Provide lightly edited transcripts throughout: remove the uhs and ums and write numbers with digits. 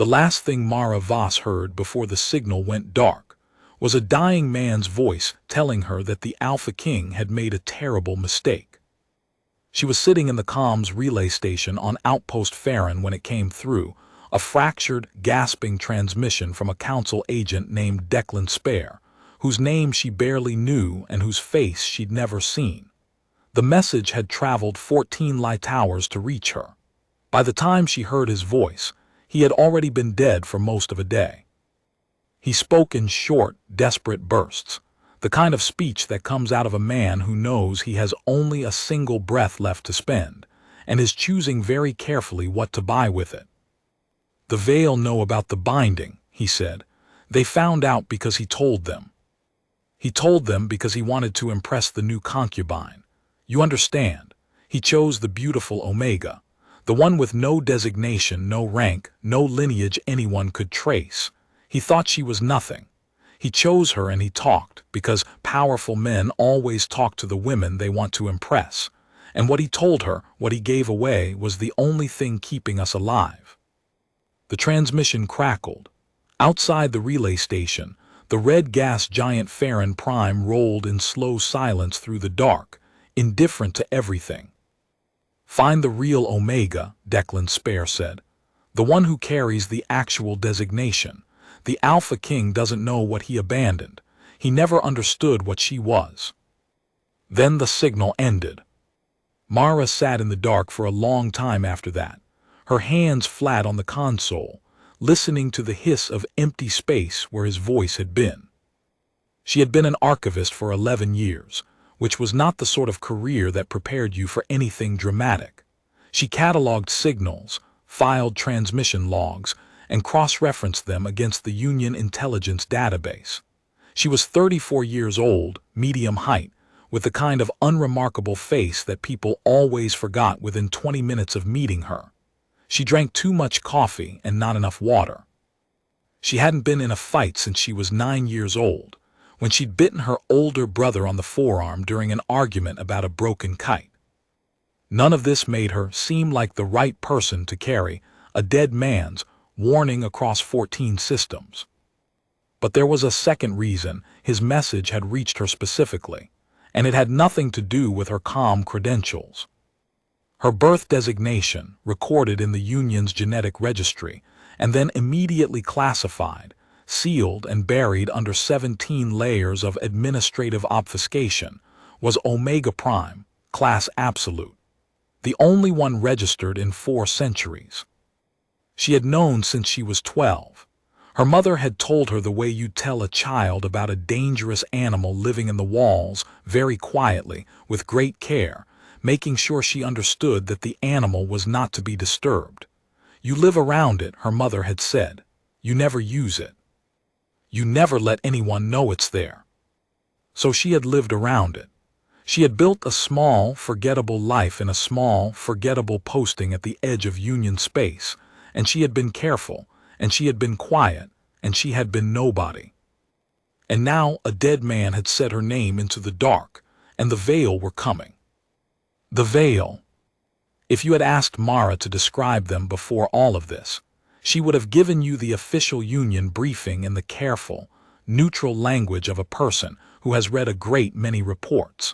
The last thing Mara Voss heard before the signal went dark was a dying man's voice telling her that the Alpha King had made a terrible mistake. She was sitting in the comms relay station on Outpost Farron when it came through, a fractured, gasping transmission from a council agent named Declan Spare, whose name she barely knew and whose face she'd never seen. The message had traveled 14 light hours to reach her. By the time she heard his voice, he had already been dead for most of a day. He spoke in short, desperate bursts, the kind of speech that comes out of a man who knows he has only a single breath left to spend, and is choosing very carefully what to buy with it. "The Veil know about the binding," he said. "They found out because he told them. He told them because he wanted to impress the new concubine. You understand, he chose the beautiful Omega, the one with no designation, no rank, no lineage anyone could trace. He thought she was nothing. He chose her and he talked, because powerful men always talk to the women they want to impress. And what he told her, what he gave away, was the only thing keeping us alive." The transmission crackled. Outside the relay station, the red gas giant Farron Prime rolled in slow silence through the dark, indifferent to everything. "Find the real Omega," Declan Spare said. "The one who carries the actual designation. The Alpha King doesn't know what he abandoned. He never understood what she was." Then the signal ended. Mara sat in the dark for a long time after that, her hands flat on the console, listening to the hiss of empty space where his voice had been. She had been an archivist for 11 years, which was not the sort of career that prepared you for anything dramatic. She cataloged signals, filed transmission logs, and cross-referenced them against the Union intelligence database. She was 34 years old, medium height, with the kind of unremarkable face that people always forgot within 20 minutes of meeting her. She drank too much coffee and not enough water. She hadn't been in a fight since she was 9 years old, when she'd bitten her older brother on the forearm during an argument about a broken kite. None of this made her seem like the right person to carry a dead man's warning across 14 systems. But there was a second reason his message had reached her specifically, and it had nothing to do with her comm credentials. Her birth designation, recorded in the Union's genetic registry, and then immediately classified, sealed and buried under 17 layers of administrative obfuscation, was Omega Prime, Class Absolute, the only one registered in 4 centuries. She had known since she was 12. Her mother had told her the way you tell a child about a dangerous animal living in the walls, very quietly, with great care, making sure she understood that the animal was not to be disturbed. You live around it, her mother had said. You never use it. You never let anyone know it's there. So she had lived around it. She had built a small, forgettable life in a small, forgettable posting at the edge of Union space, and she had been careful, and she had been quiet, and she had been nobody. And now a dead man had set her name into the dark, and the Veil were coming. The Veil. If you had asked Mara to describe them before all of this, she would have given you the official Union briefing in the careful, neutral language of a person who has read a great many reports.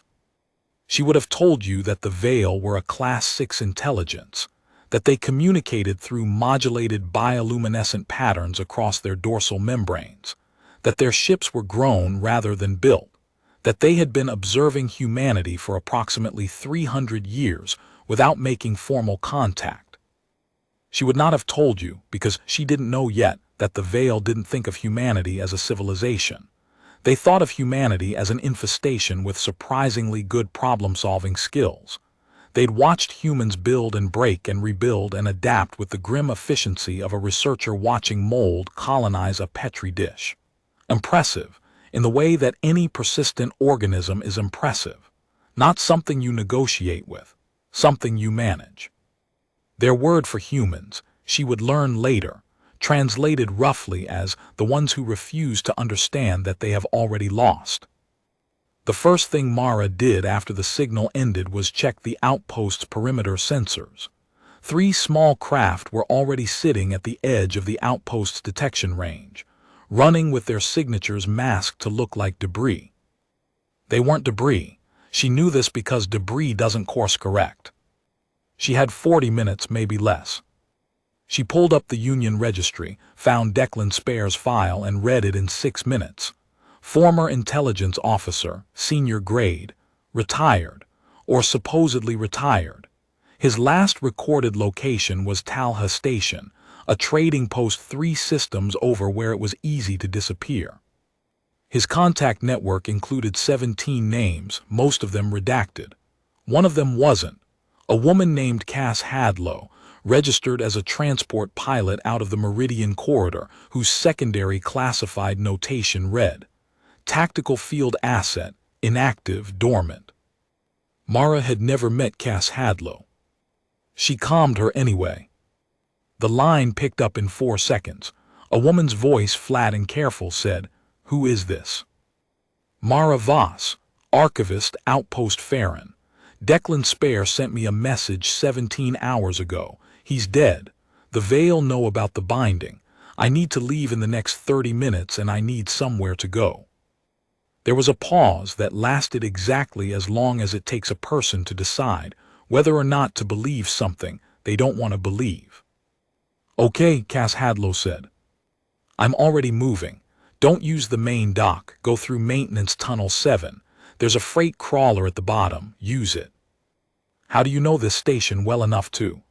She would have told you that the Veil were a Class 6 intelligence, that they communicated through modulated bioluminescent patterns across their dorsal membranes, that their ships were grown rather than built, that they had been observing humanity for approximately 300 years without making formal contact. She would not have told you, because she didn't know yet, that the Veil didn't think of humanity as a civilization. They thought of humanity as an infestation with surprisingly good problem-solving skills. They'd watched humans build and break and rebuild and adapt with the grim efficiency of a researcher watching mold colonize a petri dish. Impressive, in the way that any persistent organism is impressive. Not something you negotiate with, something you manage. Their word for humans, she would learn later, translated roughly as the ones who refuse to understand that they have already lost. The first thing Mara did after the signal ended was check the outpost's perimeter sensors. 3 small craft were already sitting at the edge of the outpost's detection range, running with their signatures masked to look like debris. They weren't debris. She knew this because debris doesn't course correct. She had 40 minutes, maybe less. She pulled up the Union registry, found Declan Spare's file, and read it in 6 minutes. Former intelligence officer, senior grade, retired, or supposedly retired. His last recorded location was Talha Station, a trading post 3 systems over where it was easy to disappear. His contact network included 17 names, most of them redacted. One of them wasn't. A woman named Cass Hadlow, registered as a transport pilot out of the Meridian Corridor, whose secondary classified notation read, Tactical Field Asset, Inactive, Dormant. Mara had never met Cass Hadlow. She calmed her anyway. The line picked up in 4 seconds. A woman's voice, flat and careful, said, "Who is this?" "Mara Voss, archivist, Outpost Farron. Declan Spare sent me a message 17 hours ago. He's dead. The Veil know about the binding. I need to leave in the next 30 minutes and I need somewhere to go." There was a pause that lasted exactly as long as it takes a person to decide whether or not to believe something they don't want to believe. "Okay," Cass Hadlow said. "I'm already moving. Don't use the main dock. Go through Maintenance Tunnel 7. There's a freight crawler at the bottom. Use it." "How do you know this station well enough to?"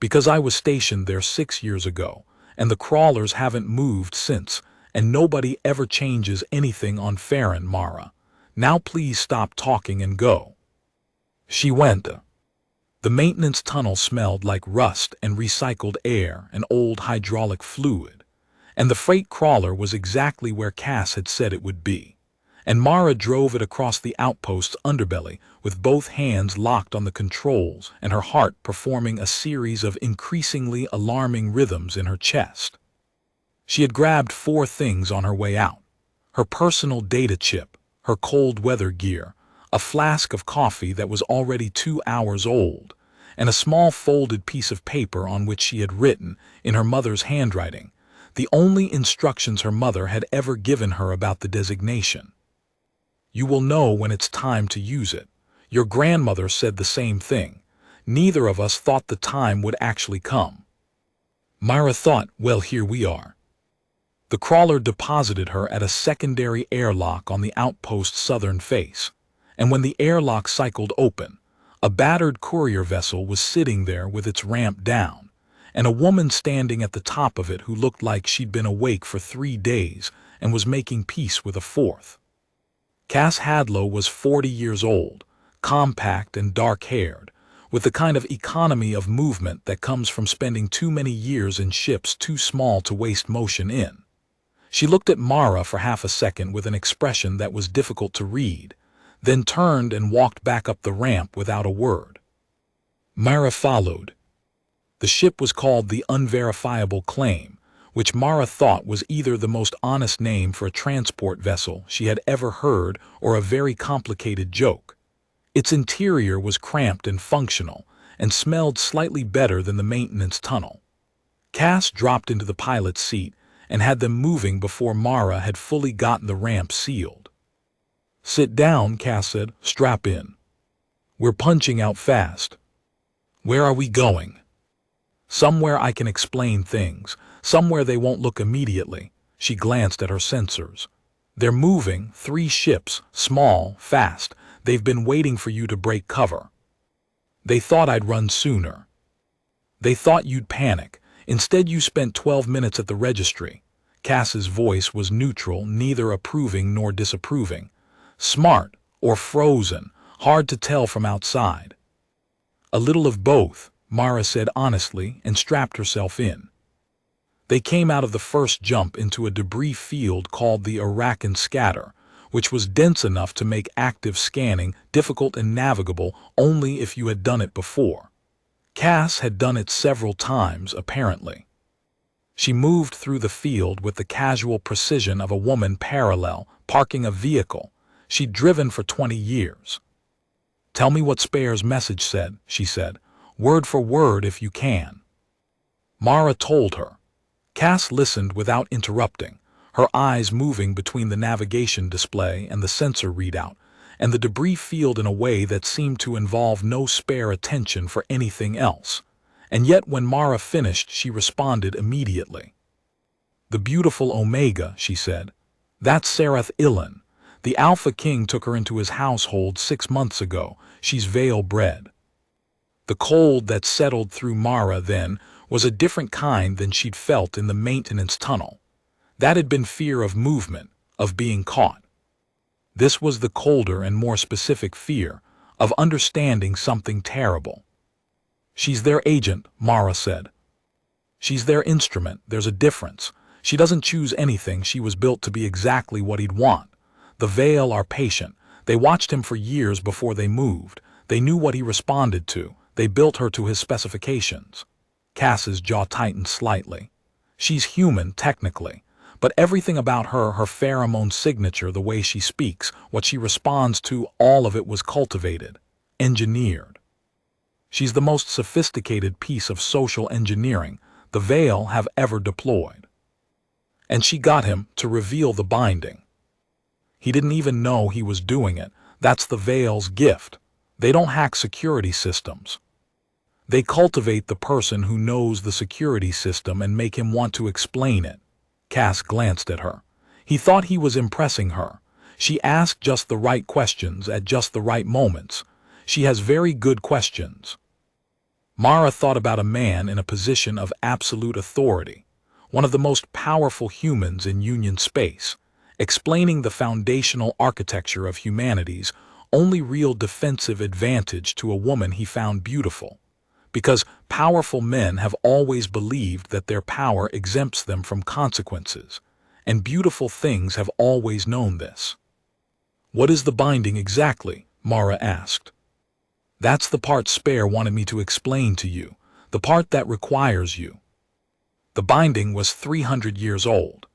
"Because I was stationed there 6 years ago, and the crawlers haven't moved since, and nobody ever changes anything on Farron, Mara. Now please stop talking and go." She went. The maintenance tunnel smelled like rust and recycled air and old hydraulic fluid, and the freight crawler was exactly where Cass had said it would be, and Mara drove it across the outpost's underbelly with both hands locked on the controls and her heart performing a series of increasingly alarming rhythms in her chest. She had grabbed 4 things on her way out: her personal data chip, her cold weather gear, a flask of coffee that was already 2 hours old, and a small folded piece of paper on which she had written, in her mother's handwriting, the only instructions her mother had ever given her about the designation. "You will know when it's time to use it. Your grandmother said the same thing. Neither of us thought the time would actually come." Myra thought, well, here we are. The crawler deposited her at a secondary airlock on the outpost's southern face, and when the airlock cycled open, a battered courier vessel was sitting there with its ramp down, and a woman standing at the top of it who looked like she'd been awake for 3 days and was making peace with a 4th. Cass Hadlow was 40 years old, compact and dark-haired, with the kind of economy of movement that comes from spending too many years in ships too small to waste motion in. She looked at Mara for half a second with an expression that was difficult to read, then turned and walked back up the ramp without a word. Mara followed. The ship was called the Unverifiable Claim, which Mara thought was either the most honest name for a transport vessel she had ever heard or a very complicated joke. Its interior was cramped and functional, and smelled slightly better than the maintenance tunnel. Cass dropped into the pilot's seat and had them moving before Mara had fully gotten the ramp sealed. "Sit down," Cass said. "Strap in. We're punching out fast." "Where are we going?" "Somewhere I can explain things. Somewhere they won't look immediately." She glanced at her sensors. "They're moving, 3 ships, small, fast. They've been waiting for you to break cover. They thought I'd run sooner. They thought you'd panic. Instead you spent 12 minutes at the registry." Cass's voice was neutral, neither approving nor disapproving. "Smart, or frozen, hard to tell from outside." "A little of both," Mara said honestly, and strapped herself in. They came out of the first jump into a debris field called the Arakan Scatter, which was dense enough to make active scanning difficult and navigable only if you had done it before. Cass had done it several times, apparently. She moved through the field with the casual precision of a woman parallel parking a vehicle she'd driven for 20 years. "Tell me what Spare's message said," she said. Word for word if you can. Mara told her. Cass listened without interrupting, her eyes moving between the navigation display and the sensor readout, and the debris field in a way that seemed to involve no spare attention for anything else. And yet when Mara finished, she responded immediately. The beautiful Omega, she said. That's Sarath Ilan. The Alpha King took her into his household 6 months ago. She's Veil bred. The cold that settled through Mara then was a different kind than she'd felt in the maintenance tunnel. That had been fear of movement, of being caught. This was the colder and more specific fear of understanding something terrible. She's their agent, Mara said. She's their instrument. There's a difference. She doesn't choose anything. She was built to be exactly what he'd want. The Veil are patient. They watched him for years before they moved. They knew what he responded to. They built her to his specifications. Cass's jaw tightened slightly. She's human, technically. But everything about her, her pheromone signature, the way she speaks, what she responds to, all of it was cultivated, engineered. She's the most sophisticated piece of social engineering the Veil have ever deployed. And she got him to reveal the binding. He didn't even know he was doing it. That's the Veil's gift. They don't hack security systems. They cultivate the person who knows the security system and make him want to explain it. Cass glanced at her. He thought he was impressing her. She asked just the right questions at just the right moments. She has very good questions. Mara thought about a man in a position of absolute authority, one of the most powerful humans in Union space, explaining the foundational architecture of humanity's only real defensive advantage to a woman he found beautiful. Because powerful men have always believed that their power exempts them from consequences, and beautiful things have always known this. What is the binding exactly? Mara asked. That's the part Spare wanted me to explain to you, the part that requires you. The binding was 300 years old.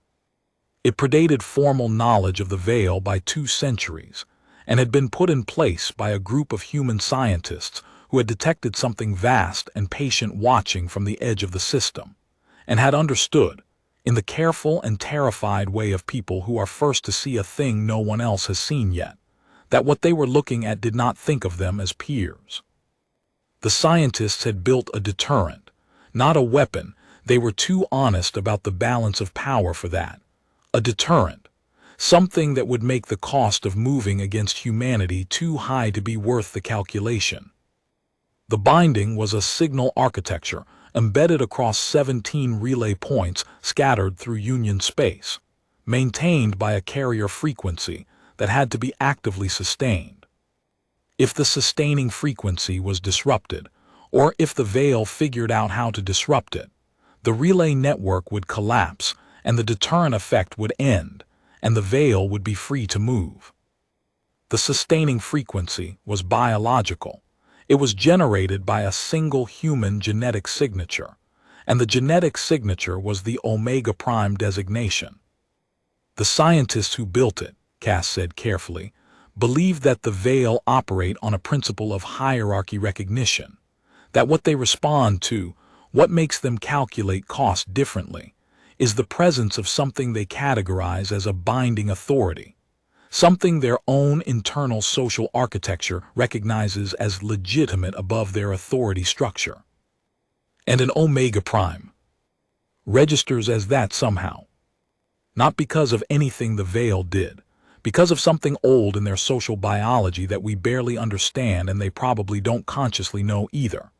It predated formal knowledge of the Veil by 2 centuries, and had been put in place by a group of human scientists who had detected something vast and patient watching from the edge of the system, and had understood, in the careful and terrified way of people who are first to see a thing no one else has seen yet, that what they were looking at did not think of them as peers. The scientists had built a deterrent, not a weapon. They were too honest about the balance of power for that. A deterrent, something that would make the cost of moving against humanity too high to be worth the calculation. The binding was a signal architecture embedded across 17 relay points scattered through Union space, maintained by a carrier frequency that had to be actively sustained. If the sustaining frequency was disrupted, or if the Veil figured out how to disrupt it, the relay network would collapse and the deterrent effect would end, and the Veil would be free to move. The sustaining frequency was biological. It was generated by a single human genetic signature, and the genetic signature was the Omega Prime designation. The scientists who built it, Cass said carefully, believed that the Veil operate on a principle of hierarchy recognition, that what they respond to, what makes them calculate cost differently, is the presence of something they categorize as a binding authority, something their own internal social architecture recognizes as legitimate above their authority structure. And an Omega Prime registers as that somehow. Not because of anything the Veil did, because of something old in their social biology that we barely understand and they probably don't consciously know either.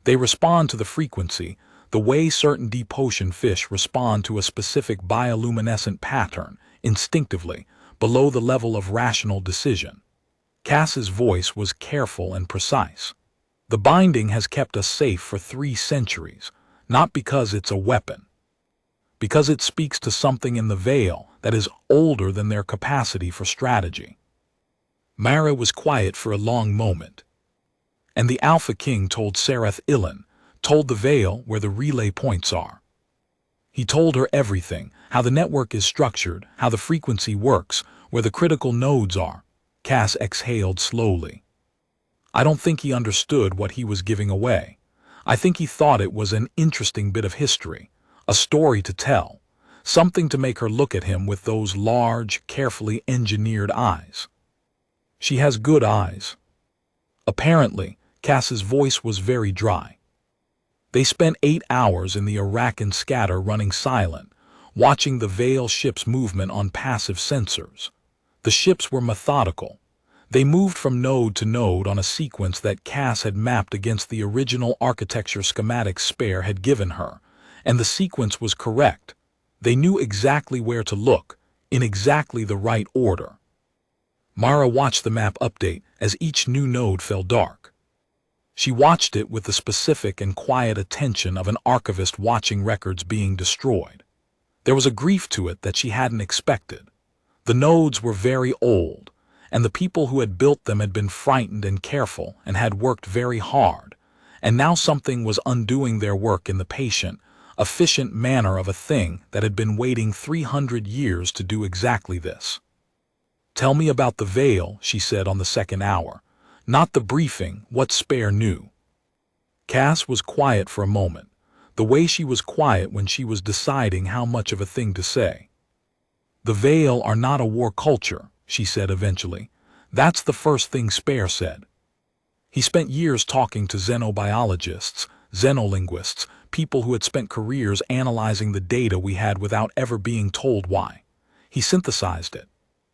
They respond to the frequency, the way certain deep ocean fish respond to a specific bioluminescent pattern, instinctively, below the level of rational decision. Cass's voice was careful and precise. The binding has kept us safe for 3 centuries, not because it's a weapon, because it speaks to something in the Veil that is older than their capacity for strategy. Mara was quiet for a long moment. And the Alpha King told Sarath Ilan, told the Veil where the relay points are. He told her everything, how the network is structured, how the frequency works, where the critical nodes are. Cass exhaled slowly. I don't think he understood what he was giving away. I think he thought it was an interesting bit of history, a story to tell, something to make her look at him with those large, carefully engineered eyes. She has good eyes. Apparently, Cass's voice was very dry. They spent 8 hours in the Arakan scatter running silent, watching the Veil ship's movement on passive sensors. The ships were methodical. They moved from node to node on a sequence that Cass had mapped against the original architecture schematics Spare had given her, and the sequence was correct. They knew exactly where to look, in exactly the right order. Mara watched the map update as each new node fell dark. She watched it with the specific and quiet attention of an archivist watching records being destroyed. There was a grief to it that she hadn't expected. The nodes were very old, and the people who had built them had been frightened and careful and had worked very hard, and now something was undoing their work in the patient, efficient manner of a thing that had been waiting 300 years to do exactly this. "Tell me about the Veil," she said on the second hour. "Not the briefing, what Spare knew." Cass was quiet for a moment, the way she was quiet when she was deciding how much of a thing to say. "The Veil are not a war culture," she said eventually. "That's the first thing Spare said." He spent years talking to xenobiologists, xenolinguists, people who had spent careers analyzing the data we had without ever being told why. He synthesized it.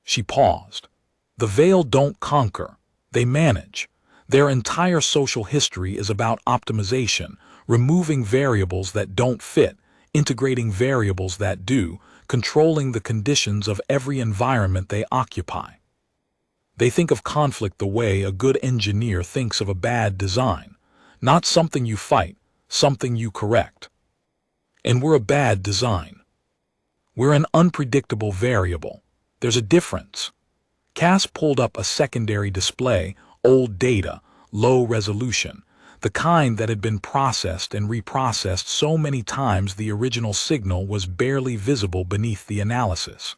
She paused. "The Veil don't conquer, they manage. Their entire social history is about optimization, removing variables that don't fit, integrating variables that do, controlling the conditions of every environment they occupy. They think of conflict the way a good engineer thinks of a bad design, not something you fight, something you correct. And we're a bad design. We're an unpredictable variable. There's a difference." Cass pulled up a secondary display, old data, low resolution, the kind that had been processed and reprocessed so many times the original signal was barely visible beneath the analysis.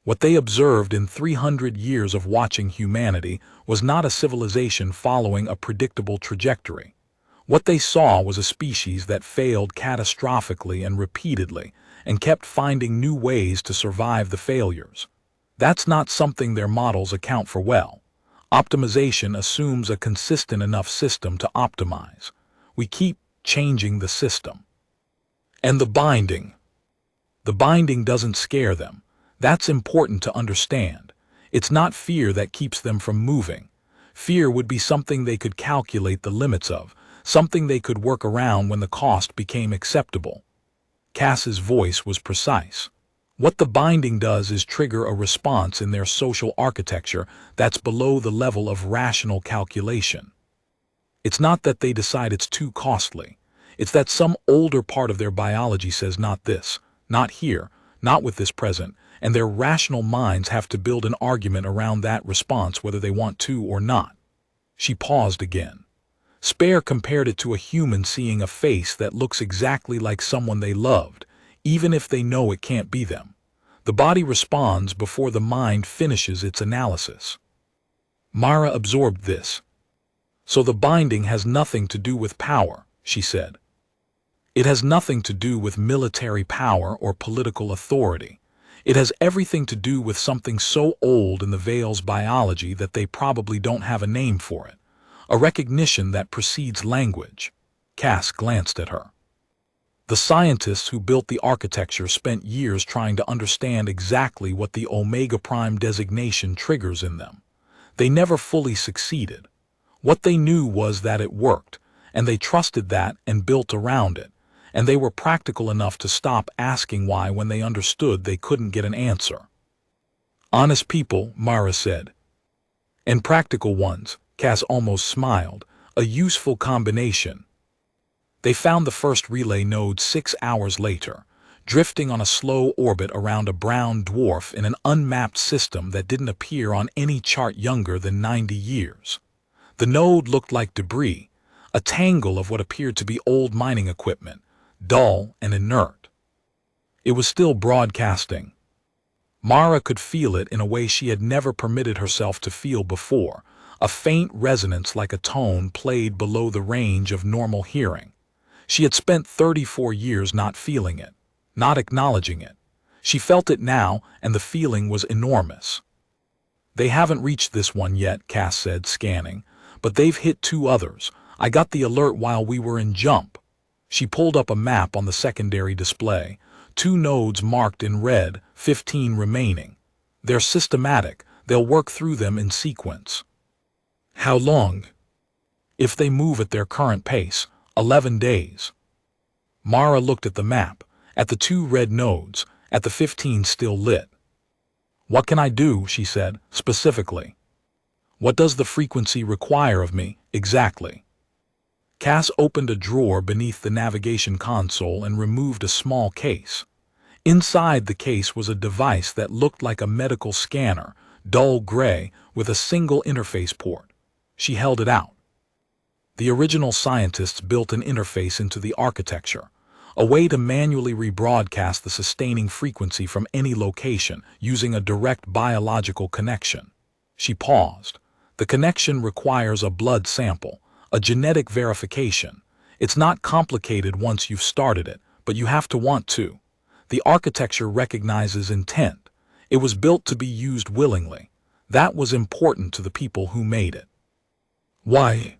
What they observed in 300 years of watching humanity was not a civilization following a predictable trajectory. What they saw was a species that failed catastrophically and repeatedly, and kept finding new ways to survive the failures. That's not something their models account for well. Optimization assumes a consistent enough system to optimize. We keep changing the system. And the binding. The binding doesn't scare them. That's important to understand. It's not fear that keeps them from moving. Fear would be something they could calculate the limits of, something they could work around when the cost became acceptable. Cass's voice was precise. What the binding does is trigger a response in their social architecture that's below the level of rational calculation. It's not that they decide it's too costly. It's that some older part of their biology says not this, not here, not with this present, and their rational minds have to build an argument around that response whether they want to or not. She paused again. Spare compared it to a human seeing a face that looks exactly like someone they loved, even if they know it can't be them. The body responds before the mind finishes its analysis. Mara absorbed this. "So the binding has nothing to do with power," she said. "It has nothing to do with military power or political authority. It has everything to do with something so old in the Veil's biology that they probably don't have a name for it. A recognition that precedes language." Cass glanced at her. "The scientists who built the architecture spent years trying to understand exactly what the Omega Prime designation triggers in them. They never fully succeeded. What they knew was that it worked, and they trusted that and built around it, and they were practical enough to stop asking why when they understood they couldn't get an answer." "Honest people," Mara said. "And practical ones," Cass almost smiled, "a useful combination." They found the first relay node 6 hours later, drifting on a slow orbit around a brown dwarf in an unmapped system that didn't appear on any chart younger than 90 years. The node looked like debris, a tangle of what appeared to be old mining equipment, dull and inert. It was still broadcasting. Mara could feel it in a way she had never permitted herself to feel before, a faint resonance like a tone played below the range of normal hearing. She had spent 34 years not feeling it, not acknowledging it. She felt it now, and the feeling was enormous. "They haven't reached this one yet," Cass said, scanning, "but they've hit 2 others. I got the alert while we were in jump." She pulled up a map on the secondary display. 2 nodes marked in red, 15 remaining. "They're systematic. They'll work through them in sequence." "How long?" "If they move at their current pace, 11 days. Mara looked at the map, at the 2 red nodes, at the 15 still lit. "What can I do?" she said, specifically. "What does the frequency require of me, exactly?" Cass opened a drawer beneath the navigation console and removed a small case. Inside the case was a device that looked like a medical scanner, dull gray, with a single interface port. She held it out. The original scientists built an interface into the architecture, a way to manually rebroadcast the sustaining frequency from any location using a direct biological connection. She paused. "The connection requires a blood sample, a genetic verification. It's not complicated once you've started it, but you have to want to. The architecture recognizes intent. It was built to be used willingly. That was important to the people who made it." "Why?"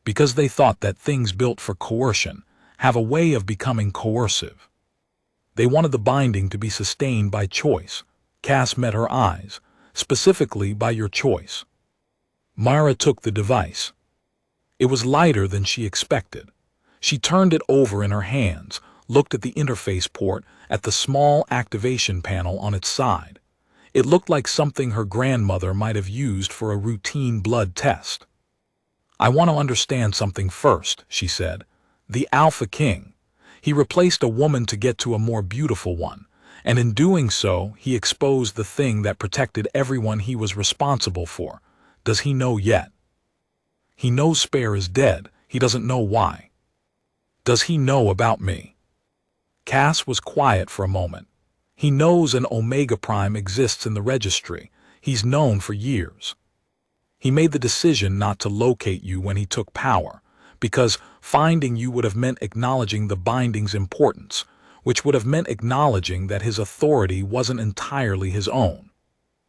"Because they thought that things built for coercion have a way of becoming coercive. They wanted the binding to be sustained by choice." Cass met her eyes. "Specifically by your choice." Mara took the device. It was lighter than she expected. She turned it over in her hands, looked at the interface port, at the small activation panel on its side. It looked like something her grandmother might have used for a routine blood test. "I want to understand something first," she said. "The Alpha King. He replaced a woman to get to a more beautiful one, and in doing so, he exposed the thing that protected everyone he was responsible for. Does he know yet?" "He knows Spare is dead. He doesn't know why." "Does he know about me?" Cass was quiet for a moment. "He knows an Omega Prime exists in the registry. He's known for years. He made the decision not to locate you when he took power, because finding you would have meant acknowledging the binding's importance, which would have meant acknowledging that his authority wasn't entirely his own."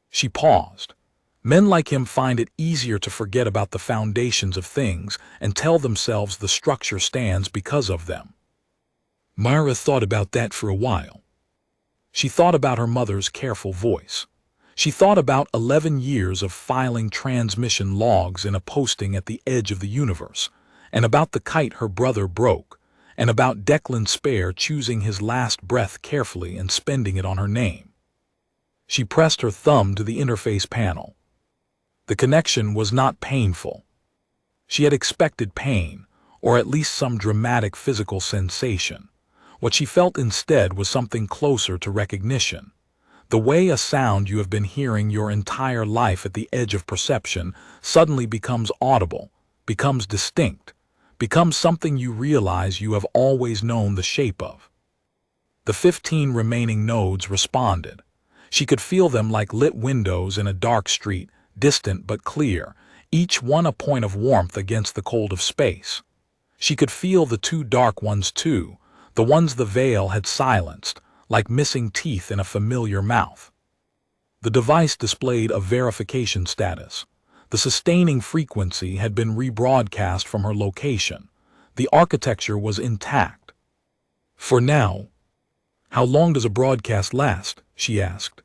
She paused. "Men like him find it easier to forget about the foundations of things and tell themselves the structure stands because of them." Myra thought about that for a while. She thought about her mother's careful voice. She thought about 11 years of filing transmission logs in a posting at the edge of the universe, and about the kite her brother broke, and about Declan Spare choosing his last breath carefully and spending it on her name. She pressed her thumb to the interface panel. The connection was not painful. She had expected pain, or at least some dramatic physical sensation. What she felt instead was something closer to recognition. The way a sound you have been hearing your entire life at the edge of perception suddenly becomes audible, becomes distinct, becomes something you realize you have always known the shape of. The 15 remaining nodes responded. She could feel them like lit windows in a dark street, distant but clear, each one a point of warmth against the cold of space. She could feel the 2 dark ones too, the ones the veil had silenced, like missing teeth in a familiar mouth. The device displayed a verification status. The sustaining frequency had been rebroadcast from her location. The architecture was intact. "For now." "How long does a broadcast last?" she asked.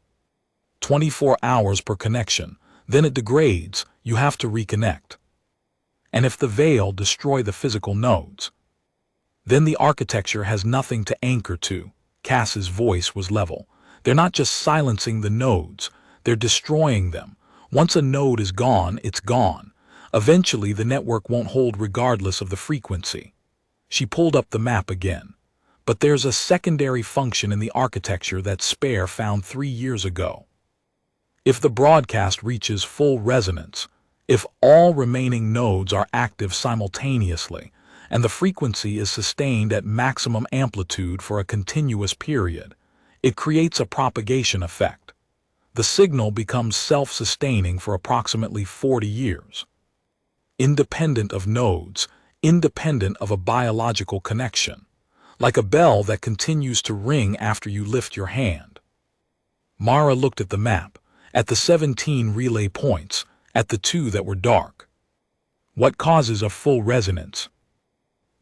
24 hours per connection. Then it degrades. You have to reconnect. "And if the veil destroy the physical nodes?" "Then the architecture has nothing to anchor to." Cass's voice was level. "They're not just silencing the nodes, they're destroying them. Once a node is gone, it's gone. Eventually the network won't hold regardless of the frequency." She pulled up the map again. "But there's a secondary function in the architecture that Spare found 3 years ago. If the broadcast reaches full resonance, if all remaining nodes are active simultaneously, and the frequency is sustained at maximum amplitude for a continuous period, it creates a propagation effect. The signal becomes self-sustaining for approximately 40 years. Independent of nodes, independent of a biological connection, like a bell that continues to ring after you lift your hand. Mara looked at the map, at the 17 relay points, at the 2 that were dark. What causes a full resonance?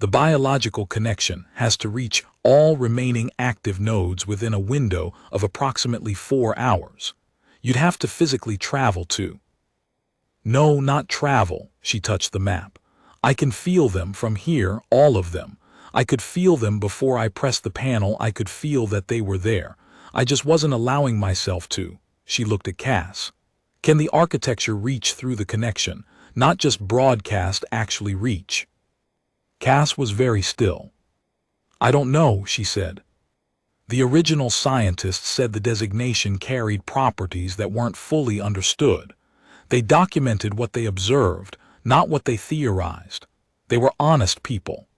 The biological connection has to reach all remaining active nodes within a window of approximately 4 hours. You'd have to physically travel to. No, not travel, she touched the map. I can feel them from here, all of them. I could feel them before I pressed the panel. I could feel that they were there. I just wasn't allowing myself to. She looked at Cass. Can the architecture reach through the connection, not just broadcast, actually reach? Cass was very still. I don't know, she said. The original scientists said the designation carried properties that weren't fully understood. They documented what they observed, not what they theorized. They were honest people.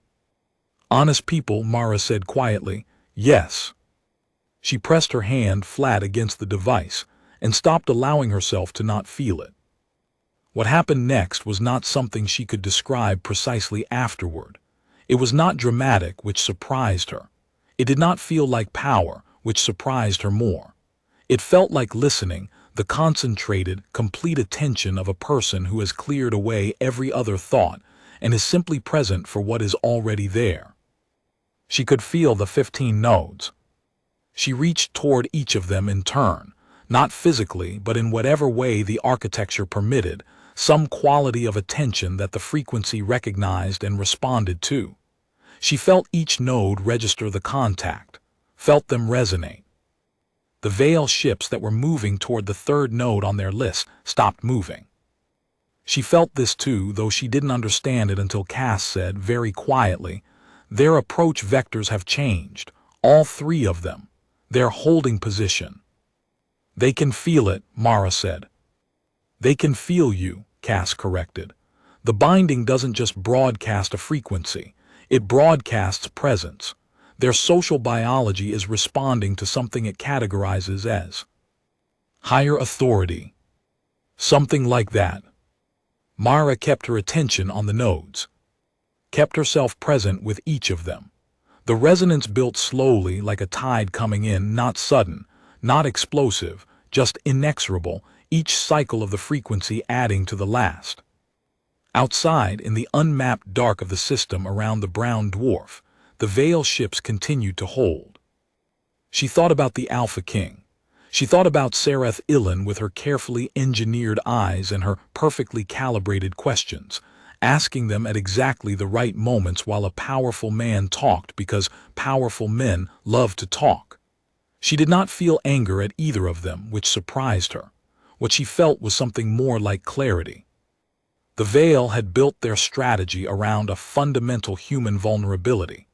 Honest people, Mara said quietly. Yes. She pressed her hand flat against the device and stopped allowing herself to not feel it. What happened next was not something she could describe precisely afterward. It was not dramatic, which surprised her. It did not feel like power, which surprised her more. It felt like listening, the concentrated, complete attention of a person who has cleared away every other thought and is simply present for what is already there. She could feel the 15 nodes. She reached toward each of them in turn, not physically, but in whatever way the architecture permitted, some quality of attention that the frequency recognized and responded to. She felt each node register the contact, felt them resonate. The Veil ships that were moving toward the 3rd node on their list stopped moving. She felt this too, though she didn't understand it until Cass said, very quietly, their approach vectors have changed, all 3 of them. They're holding position. They can feel it, Mara said. They can feel you, Cass corrected. The binding doesn't just broadcast a frequency, it broadcasts presence. Their social biology is responding to something it categorizes as higher authority. Something like that. Mara kept her attention on the nodes, kept herself present with each of them. The resonance built slowly like a tide coming in, not sudden, not explosive, just inexorable, each cycle of the frequency adding to the last. Outside, in the unmapped dark of the system around the brown dwarf, the Veil ships continued to hold. She thought about the Alpha King. She thought about Sereth Ilan with her carefully engineered eyes and her perfectly calibrated questions, asking them at exactly the right moments while a powerful man talked because powerful men love to talk. She did not feel anger at either of them, which surprised her. What she felt was something more like clarity. The Veil had built their strategy around a fundamental human vulnerability.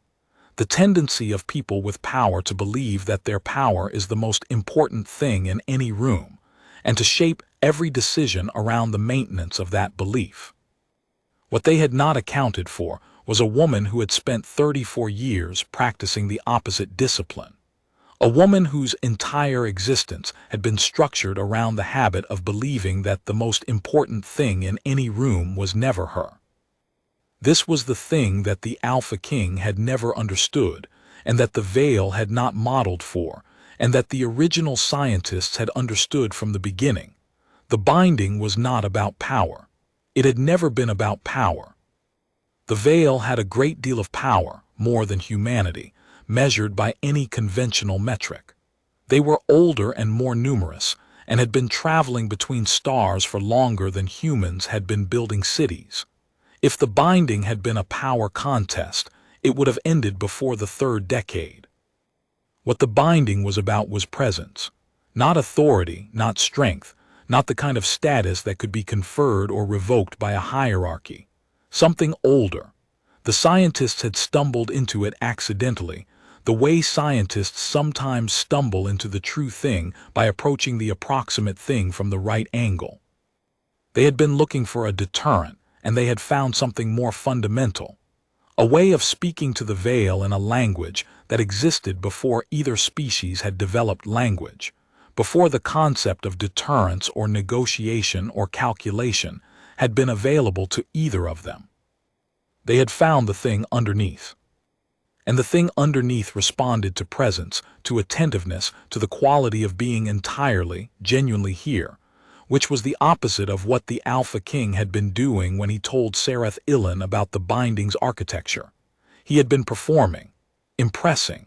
The tendency of people with power to believe that their power is the most important thing in any room, and to shape every decision around the maintenance of that belief. What they had not accounted for was a woman who had spent 34 years practicing the opposite discipline. A woman whose entire existence had been structured around the habit of believing that the most important thing in any room was never her. This was the thing that the Alpha King had never understood, and that the Veil had not modeled for, and that the original scientists had understood from the beginning. The binding was not about power. It had never been about power. The Veil had a great deal of power, more than humanity, measured by any conventional metric. They were older and more numerous, and had been traveling between stars for longer than humans had been building cities. If the binding had been a power contest, it would have ended before the 3rd decade. What the binding was about was presence, not authority, not strength, not the kind of status that could be conferred or revoked by a hierarchy. Something older. The scientists had stumbled into it accidentally, the way scientists sometimes stumble into the true thing by approaching the approximate thing from the right angle. They had been looking for a deterrent, and they had found something more fundamental. A way of speaking to the Veil in a language that existed before either species had developed language, before the concept of deterrence or negotiation or calculation had been available to either of them. They had found the thing underneath. And the thing underneath responded to presence, to attentiveness, to the quality of being entirely, genuinely here, which was the opposite of what the Alpha King had been doing when he told Sareth Ilan about the binding's architecture. He had been performing, impressing,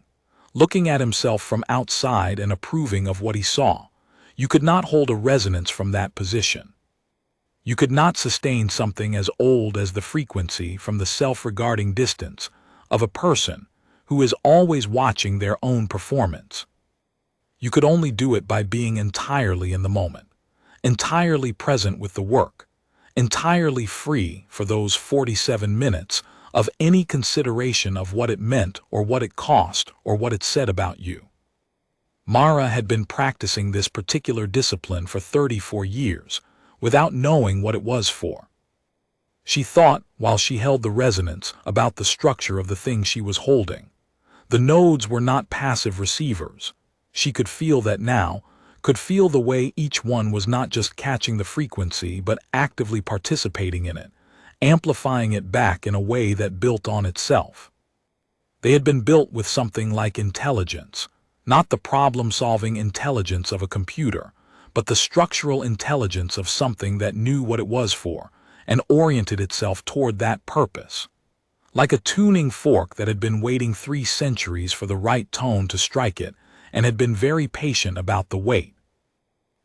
looking at himself from outside and approving of what he saw. You could not hold a resonance from that position. You could not sustain something as old as the frequency from the self-regarding distance of a person who is always watching their own performance. You could only do it by being entirely in the moment, entirely present with the work, entirely free for those 47 minutes of any consideration of what it meant or what it cost or what it said about you. Mara had been practicing this particular discipline for 34 years without knowing what it was for. She thought, while she held the resonance, about the structure of the thing she was holding. The nodes were not passive receivers. She could feel that now, could feel the way each one was not just catching the frequency but actively participating in it, amplifying it back in a way that built on itself. They had been built with something like intelligence, not the problem-solving intelligence of a computer, but the structural intelligence of something that knew what it was for and oriented itself toward that purpose. Like a tuning fork that had been waiting 3 centuries for the right tone to strike it and had been very patient about the wait.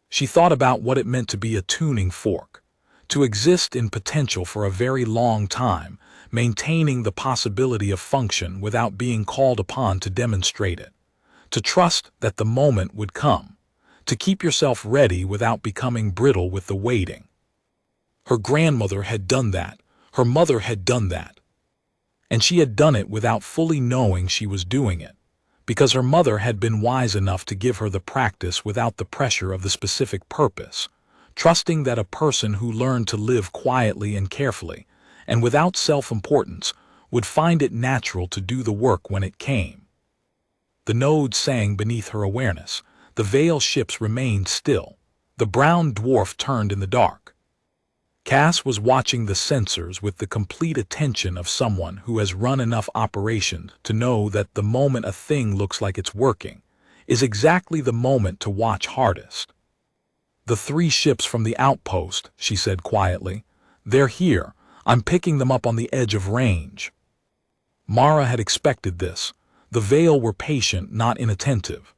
She thought about what it meant to be a tuning fork, to exist in potential for a very long time, maintaining the possibility of function without being called upon to demonstrate it, to trust that the moment would come, to keep yourself ready without becoming brittle with the waiting. Her grandmother had done that, her mother had done that, and she had done it without fully knowing she was doing it, because her mother had been wise enough to give her the practice without the pressure of the specific purpose, trusting that a person who learned to live quietly and carefully, and without self-importance, would find it natural to do the work when it came. The nodes sang beneath her awareness. The veil ships remained still. The brown dwarf turned in the dark. Cass was watching the sensors with the complete attention of someone who has run enough operations to know that the moment a thing looks like it's working is exactly the moment to watch hardest. "The 3 ships from the outpost," she said quietly. "They're here. I'm picking them up on the edge of range." Mara had expected this. The Veil were patient, not inattentive.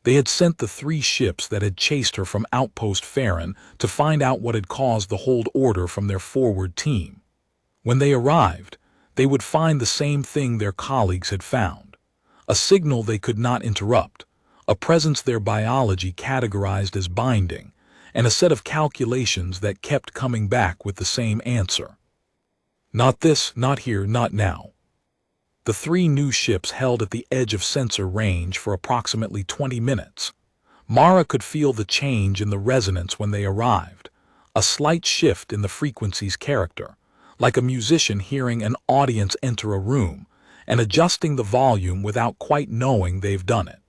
They had sent the 3 ships that had chased her from Outpost Farron to find out what had caused the hold order from their forward team. When they arrived, they would find the same thing their colleagues had found. A signal they could not interrupt, a presence their biology categorized as binding, and a set of calculations that kept coming back with the same answer. Not this, not here, not now. The 3 new ships held at the edge of sensor range for approximately 20 minutes. Mara could feel the change in the resonance when they arrived, a slight shift in the frequency's character, like a musician hearing an audience enter a room and adjusting the volume without quite knowing they've done it.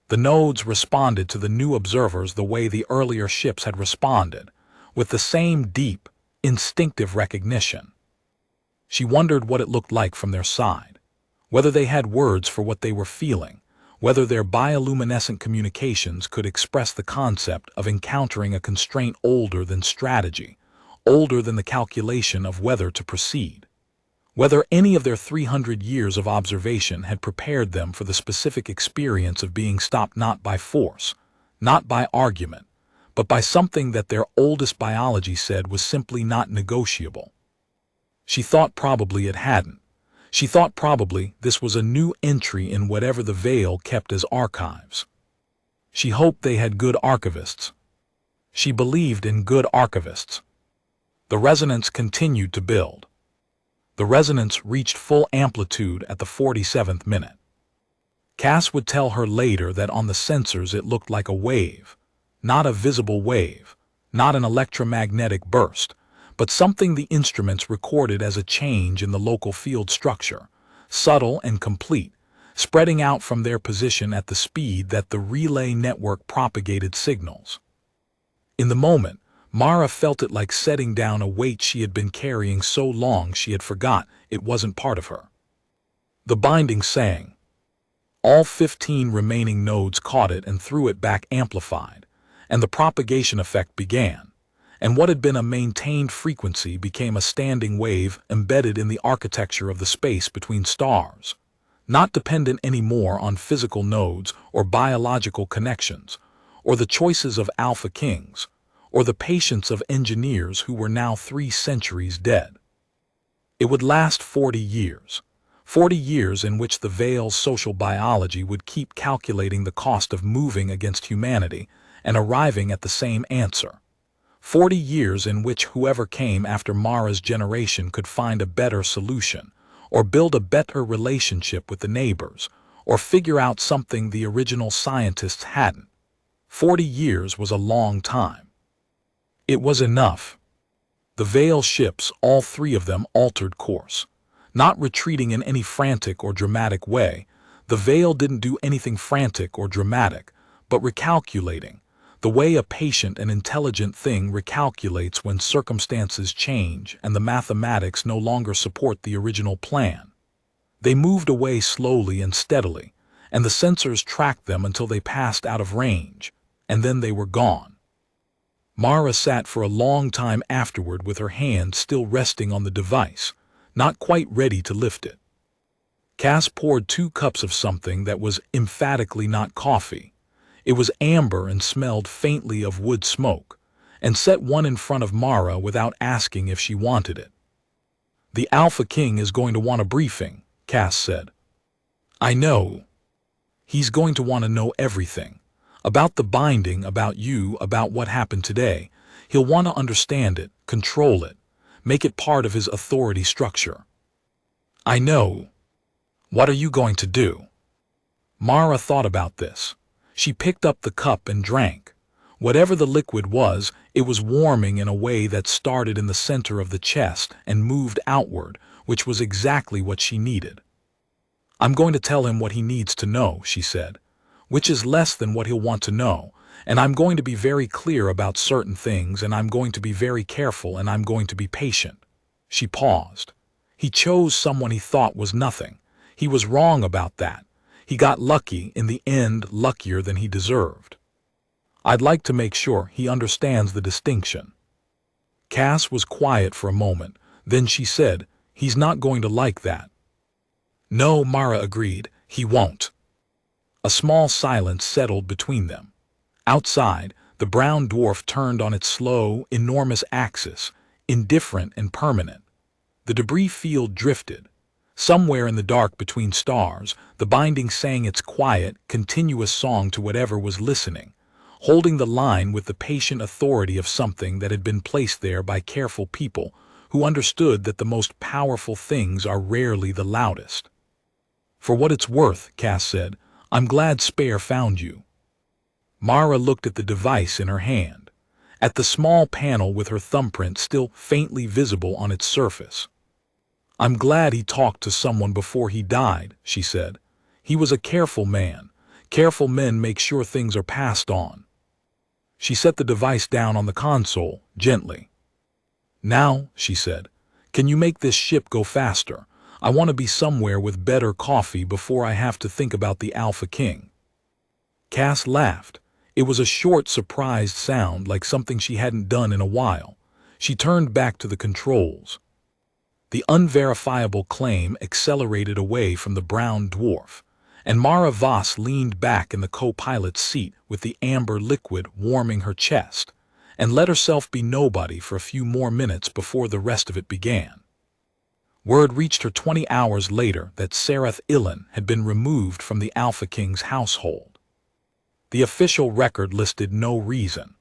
The nodes responded to the new observers the way the earlier ships had responded, with the same deep, instinctive recognition. She wondered what it looked like from their side, whether they had words for what they were feeling, whether their bioluminescent communications could express the concept of encountering a constraint older than strategy, older than the calculation of whether to proceed, whether any of their 300 years of observation had prepared them for the specific experience of being stopped not by force, not by argument, but by something that their oldest biology said was simply not negotiable. She thought probably it hadn't. She thought probably this was a new entry in whatever the Veil kept as archives. She hoped they had good archivists. She believed in good archivists. The resonance continued to build. The resonance reached full amplitude at the 47th minute. Cass would tell her later that on the sensors it looked like a wave, not a visible wave, not an electromagnetic burst, but something the instruments recorded as a change in the local field structure, subtle and complete, spreading out from their position at the speed that the relay network propagated signals. In the moment, Mara felt it like setting down a weight she had been carrying so long she had forgot it wasn't part of her. The binding sang. All 15 remaining nodes caught it and threw it back amplified, and the propagation effect began, and what had been a maintained frequency became a standing wave embedded in the architecture of the space between stars, not dependent anymore on physical nodes or biological connections, or the choices of alpha kings, or the patience of engineers who were now 3 centuries dead. It would last 40 years. 40 years in which the Veil's social biology would keep calculating the cost of moving against humanity and arriving at the same answer. 40 years in which whoever came after Mara's generation could find a better solution, or build a better relationship with the neighbors, or figure out something the original scientists hadn't. 40 years was a long time. It was enough. The Veil ships, all 3 of them, altered course. Not retreating in any frantic or dramatic way, the Veil didn't do anything frantic or dramatic, but recalculating, the way a patient and intelligent thing recalculates when circumstances change and the mathematics no longer support the original plan. They moved away slowly and steadily, and the sensors tracked them until they passed out of range, and then they were gone. Mara sat for a long time afterward with her hand still resting on the device, not quite ready to lift it. Cass poured 2 cups of something that was emphatically not coffee. It was amber and smelled faintly of wood smoke, and set one in front of Mara without asking if she wanted it. "The Alpha King is going to want a briefing," Cass said. "I know. He's going to want to know everything. About the binding, about you, about what happened today. He'll want to understand it, control it, make it part of his authority structure." "I know. What are you going to do?" Mara thought about this. She picked up the cup and drank. Whatever the liquid was, it was warming in a way that started in the center of the chest and moved outward, which was exactly what she needed. "I'm going to tell him what he needs to know," she said, "which is less than what he'll want to know, and I'm going to be very clear about certain things, and I'm going to be very careful, and I'm going to be patient." She paused. He chose someone he thought was nothing. He was wrong about that. He got lucky, in the end luckier than he deserved. "I'd like to make sure he understands the distinction." Cass was quiet for a moment, then she said, "He's not going to like that." "No," Mara agreed, "he won't." A small silence settled between them. Outside, the brown dwarf turned on its slow, enormous axis, indifferent and permanent. The debris field drifted. Somewhere in the dark between stars, the binding sang its quiet, continuous song to whatever was listening, holding the line with the patient authority of something that had been placed there by careful people who understood that the most powerful things are rarely the loudest. "For what it's worth," Cass said, "I'm glad Spare found you." Mara looked at the device in her hand, at the small panel with her thumbprint still faintly visible on its surface. "I'm glad he talked to someone before he died," she said. "He was a careful man. Careful men make sure things are passed on." She set the device down on the console, gently. "Now," she said, "can you make this ship go faster? I want to be somewhere with better coffee before I have to think about the Alpha King." Cass laughed. It was a short, surprised sound like something she hadn't done in a while. She turned back to the controls. The unverifiable claim accelerated away from the brown dwarf, and Mara Voss leaned back in the co-pilot's seat with the amber liquid warming her chest, and let herself be nobody for a few more minutes before the rest of it began. Word reached her 20 hours later that Sereth Ilan had been removed from the Alpha King's household. The official record listed no reason.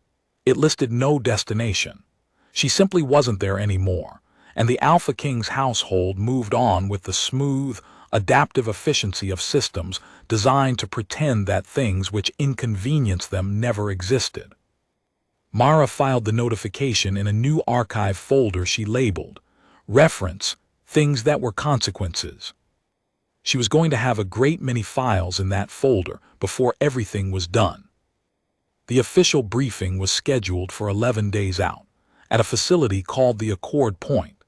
It listed no destination. She simply wasn't there anymore, and the Alpha King's household moved on with the smooth, adaptive efficiency of systems designed to pretend that things which inconvenience them never existed. Mara filed the notification in a new archive folder she labeled, "Reference, Things That Were Consequences." She was going to have a great many files in that folder before everything was done. The official briefing was scheduled for 11 days out, at a facility called the Accord Point,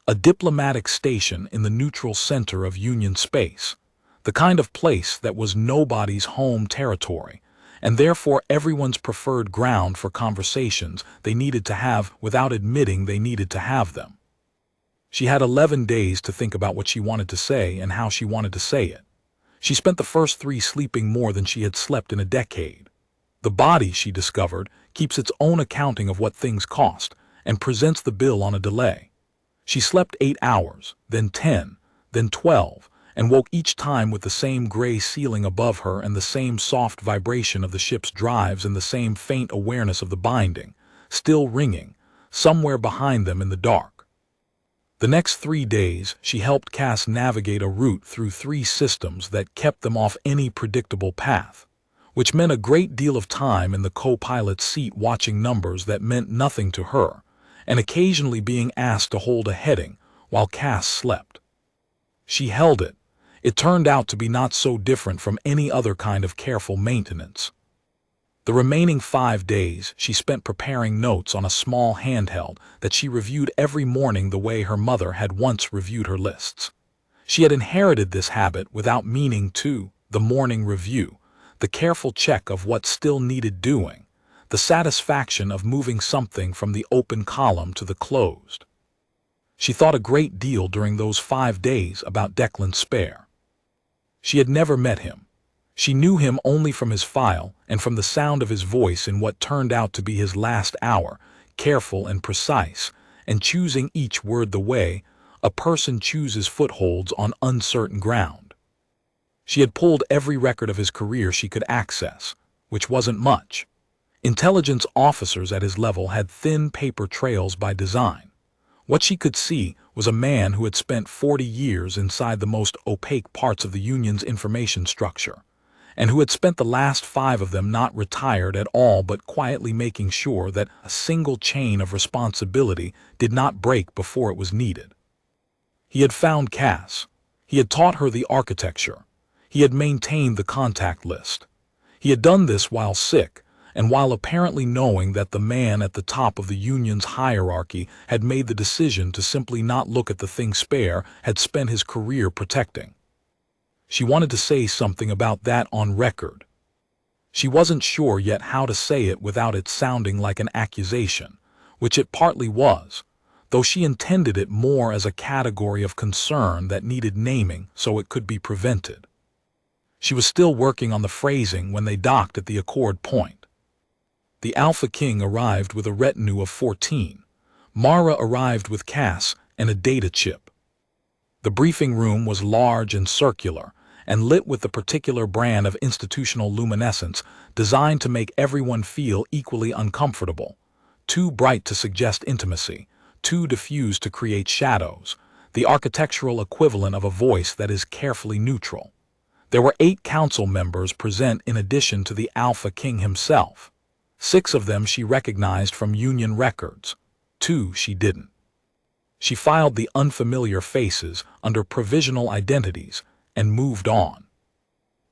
a diplomatic station in the neutral center of Union space, the kind of place that was nobody's home territory, and therefore everyone's preferred ground for conversations they needed to have without admitting they needed to have them. She had 11 days to think about what she wanted to say and how she wanted to say it. She spent the first 3 sleeping more than she had slept in a decade. The body, she discovered, keeps its own accounting of what things cost and presents the bill on a delay. She slept 8 hours, then 10, then 12, and woke each time with the same gray ceiling above her and the same soft vibration of the ship's drives and the same faint awareness of the binding, still ringing, somewhere behind them in the dark. The next 3 days, she helped Cass navigate a route through 3 systems that kept them off any predictable path, which meant a great deal of time in the co-pilot's seat watching numbers that meant nothing to her, and occasionally being asked to hold a heading while Cass slept. She held it. It turned out to be not so different from any other kind of careful maintenance. The remaining 5 days she spent preparing notes on a small handheld that she reviewed every morning the way her mother had once reviewed her lists. She had inherited this habit without meaning to, the morning review, the careful check of what still needed doing, the satisfaction of moving something from the open column to the closed. She thought a great deal during those 5 days about Declan Spare. She had never met him. She knew him only from his file and from the sound of his voice in what turned out to be his last hour, careful and precise, and choosing each word the way a person chooses footholds on uncertain ground. She had pulled every record of his career she could access, which wasn't much. Intelligence officers at his level had thin paper trails by design. What she could see was a man who had spent 40 years inside the most opaque parts of the Union's information structure, and who had spent the last 5 of them not retired at all but quietly making sure that a single chain of responsibility did not break before it was needed. He had found Cass. He had taught her the architecture. He had maintained the contact list. He had done this while sick, and while apparently knowing that the man at the top of the Union's hierarchy had made the decision to simply not look at the thing Spare had spent his career protecting. She wanted to say something about that on record. She wasn't sure yet how to say it without it sounding like an accusation, which it partly was, though she intended it more as a category of concern that needed naming so it could be prevented. She was still working on the phrasing when they docked at the Accord Point. The Alpha King arrived with a retinue of 14. Mara arrived with Cass and a data chip. The briefing room was large and circular, and lit with the particular brand of institutional luminescence designed to make everyone feel equally uncomfortable, too bright to suggest intimacy, too diffused to create shadows, the architectural equivalent of a voice that is carefully neutral. There were 8 council members present in addition to the Alpha King himself. 6 of them she recognized from Union records. 2 she didn't. She filed the unfamiliar faces under provisional identities and moved on.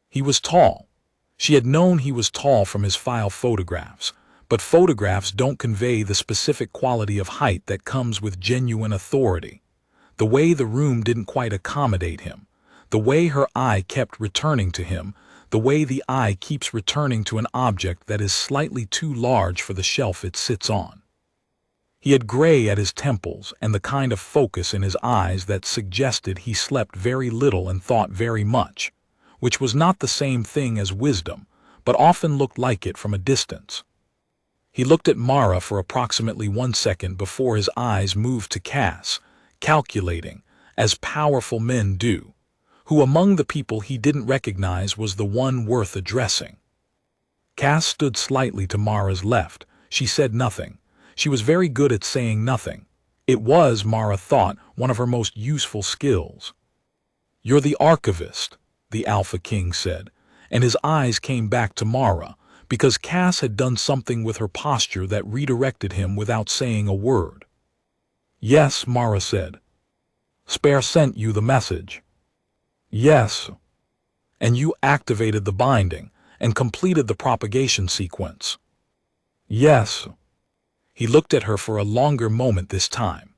He was tall. She had known he was tall from his file photographs, but photographs don't convey the specific quality of height that comes with genuine authority. The way the room didn't quite accommodate him, the way her eye kept returning to him, the way the eye keeps returning to an object that is slightly too large for the shelf it sits on. He had gray at his temples and the kind of focus in his eyes that suggested he slept very little and thought very much, which was not the same thing as wisdom, but often looked like it from a distance. He looked at Mara for approximately 1 second before his eyes moved to Cass, calculating, as powerful men do, who among the people he didn't recognize was the one worth addressing. Cass stood slightly to Mara's left. She said nothing. She was very good at saying nothing. It was, Mara thought, one of her most useful skills. "You're the archivist," the Alpha King said, and his eyes came back to Mara, because Cass had done something with her posture that redirected him without saying a word. "Yes," Mara said. "Spare sent you the message." Yes. And you activated the binding and completed the propagation sequence. Yes. He looked at her for a longer moment this time.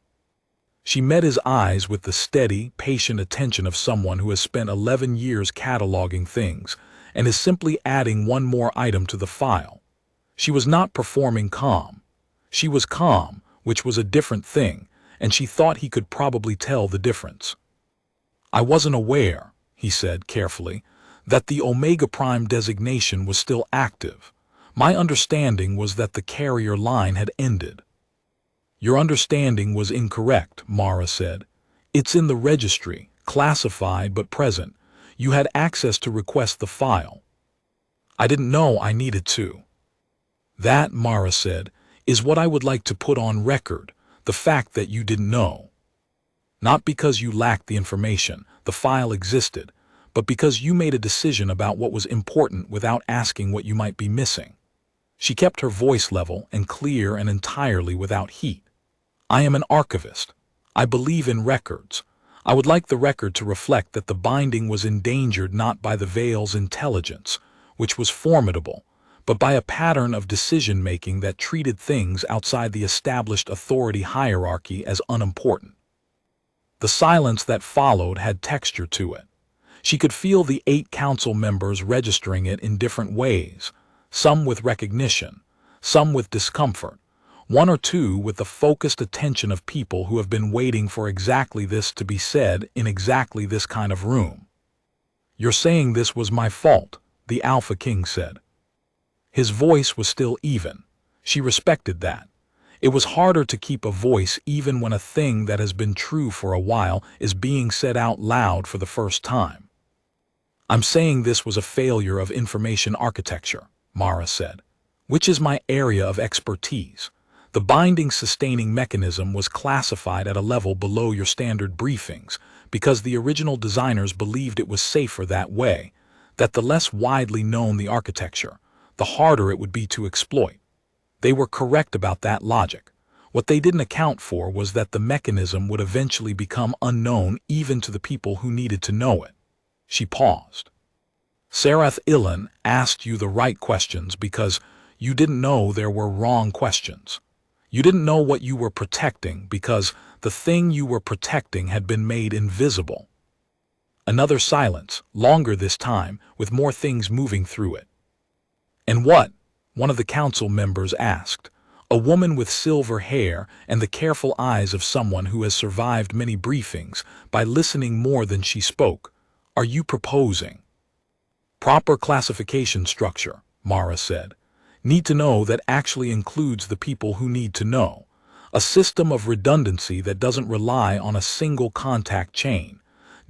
She met his eyes with the steady, patient attention of someone who has spent 11 years cataloging things and is simply adding one more item to the file. She was not performing calm. She was calm, which was a different thing, and she thought he could probably tell the difference. I wasn't aware, he said carefully, that the Omega Prime designation was still active. My understanding was that the carrier line had ended. Your understanding was incorrect, Mara said. It's in the registry, classified but present. You had access to request the file. I didn't know I needed to. That, Mara said, is what I would like to put on record, the fact that you didn't know. Not because you lacked the information, the file existed, but because you made a decision about what was important without asking what you might be missing. She kept her voice level and clear and entirely without heat. I am an archivist. I believe in records. I would like the record to reflect that the binding was endangered not by the Veil's intelligence, which was formidable, but by a pattern of decision-making that treated things outside the established authority hierarchy as unimportant. The silence that followed had texture to it. She could feel the 8 council members registering it in different ways, some with recognition, some with discomfort, 1 or 2 with the focused attention of people who have been waiting for exactly this to be said in exactly this kind of room. You're saying this was my fault, the Alpha King said. His voice was still even. She respected that. It was harder to keep a voice even when a thing that has been true for a while is being said out loud for the first time. I'm saying this was a failure of information architecture, Mara said, which is my area of expertise. The binding sustaining mechanism was classified at a level below your standard briefings because the original designers believed it was safer that way, that the less widely known the architecture, the harder it would be to exploit. They were correct about that logic. What they didn't account for was that the mechanism would eventually become unknown even to the people who needed to know it. She paused. Sarath Ilan asked you the right questions because you didn't know there were wrong questions. You didn't know what you were protecting because the thing you were protecting had been made invisible. Another silence, longer this time, with more things moving through it. And what? One of the council members asked. A woman with silver hair and the careful eyes of someone who has survived many briefings by listening more than she spoke. Are you proposing? Proper classification structure, Mara said. Need to know that actually includes the people who need to know. A system of redundancy that doesn't rely on a single contact chain.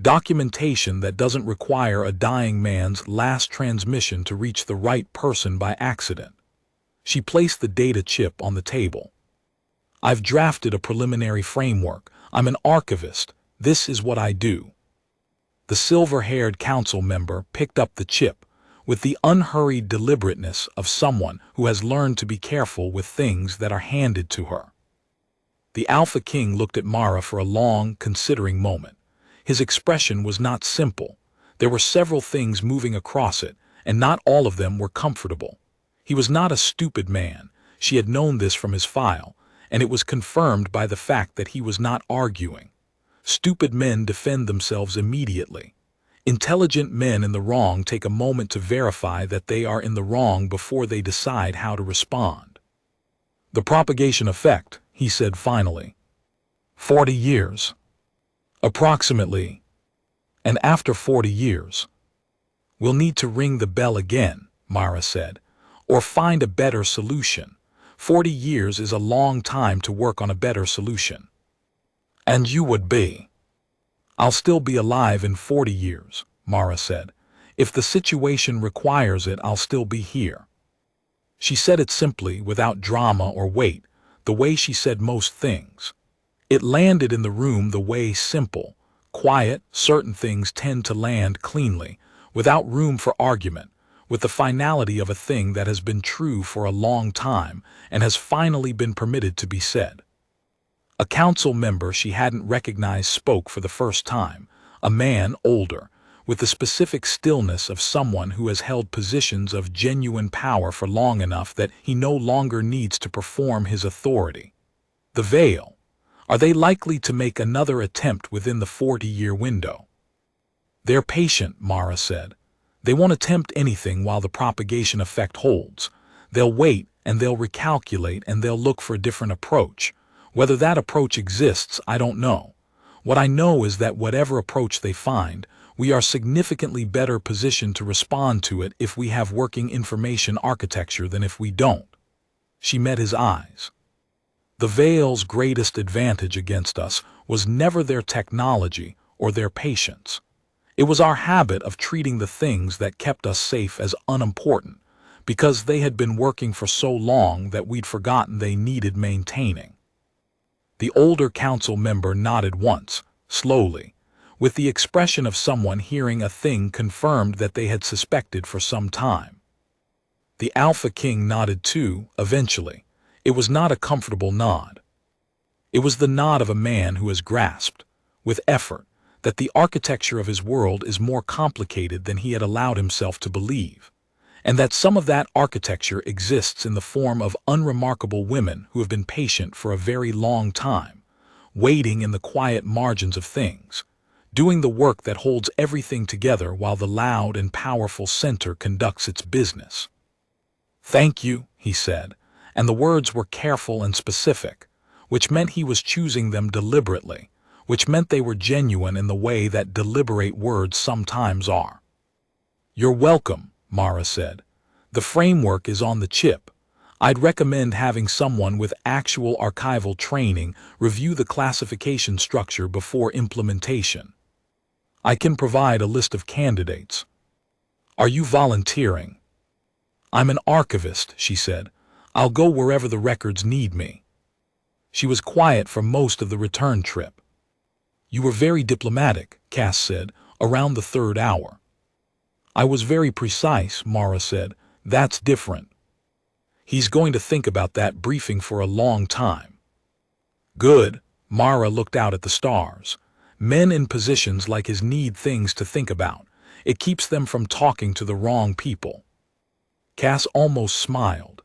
Documentation that doesn't require a dying man's last transmission to reach the right person by accident. She placed the data chip on the table. I've drafted a preliminary framework. I'm an archivist. This is what I do. The silver-haired council member picked up the chip with the unhurried deliberateness of someone who has learned to be careful with things that are handed to her. The Alpha King looked at Mara for a long, considering moment. His expression was not simple. There were several things moving across it, and not all of them were comfortable. He was not a stupid man. She had known this from his file, and it was confirmed by the fact that he was not arguing. Stupid men defend themselves immediately. Intelligent men in the wrong take a moment to verify that they are in the wrong before they decide how to respond. The propagation effect, he said finally. 40 years. Approximately. And after 40 years. We'll need to ring the bell again, Mara said, or find a better solution. 40 years is a long time to work on a better solution. And you would be. I'll still be alive in 40 years, Mara said. If the situation requires it, I'll still be here. She said it simply, without drama or weight, the way she said most things. It landed in the room the way simple, quiet, certain things tend to land cleanly, without room for argument, with the finality of a thing that has been true for a long time and has finally been permitted to be said. A council member she hadn't recognized spoke for the first time, a man older, with the specific stillness of someone who has held positions of genuine power for long enough that he no longer needs to perform his authority. The Veil. Are they likely to make another attempt within the 40-year window? They're patient, Mara said. They won't attempt anything while the propagation effect holds. They'll wait and they'll recalculate and they'll look for a different approach. Whether that approach exists, I don't know. What I know is that whatever approach they find, we are significantly better positioned to respond to it if we have working information architecture than if we don't. She met his eyes. The Veil's greatest advantage against us was never their technology or their patience. It was our habit of treating the things that kept us safe as unimportant, because they had been working for so long that we'd forgotten they needed maintaining. The older council member nodded once, slowly, with the expression of someone hearing a thing confirmed that they had suspected for some time. The Alpha King nodded too, eventually. It was not a comfortable nod. It was the nod of a man who has grasped, with effort, that the architecture of his world is more complicated than he had allowed himself to believe, and that some of that architecture exists in the form of unremarkable women who have been patient for a very long time, waiting in the quiet margins of things, doing the work that holds everything together while the loud and powerful center conducts its business. "Thank you," he said, and the words were careful and specific, which meant he was choosing them deliberately, which meant they were genuine in the way that deliberate words sometimes are. "You're welcome," Mara said. "The framework is on the chip. I'd recommend having someone with actual archival training review the classification structure before implementation. I can provide a list of candidates. Are you volunteering?" "I'm an archivist," she said. "I'll go wherever the records need me." She was quiet for most of the return trip. "You were very diplomatic," Cass said, around the third hour. "I was very precise," Mara said. "That's different." "He's going to think about that briefing for a long time." "Good." Mara looked out at the stars. Men in positions like his need things to think about. It keeps them from talking to the wrong people. Cass almost smiled.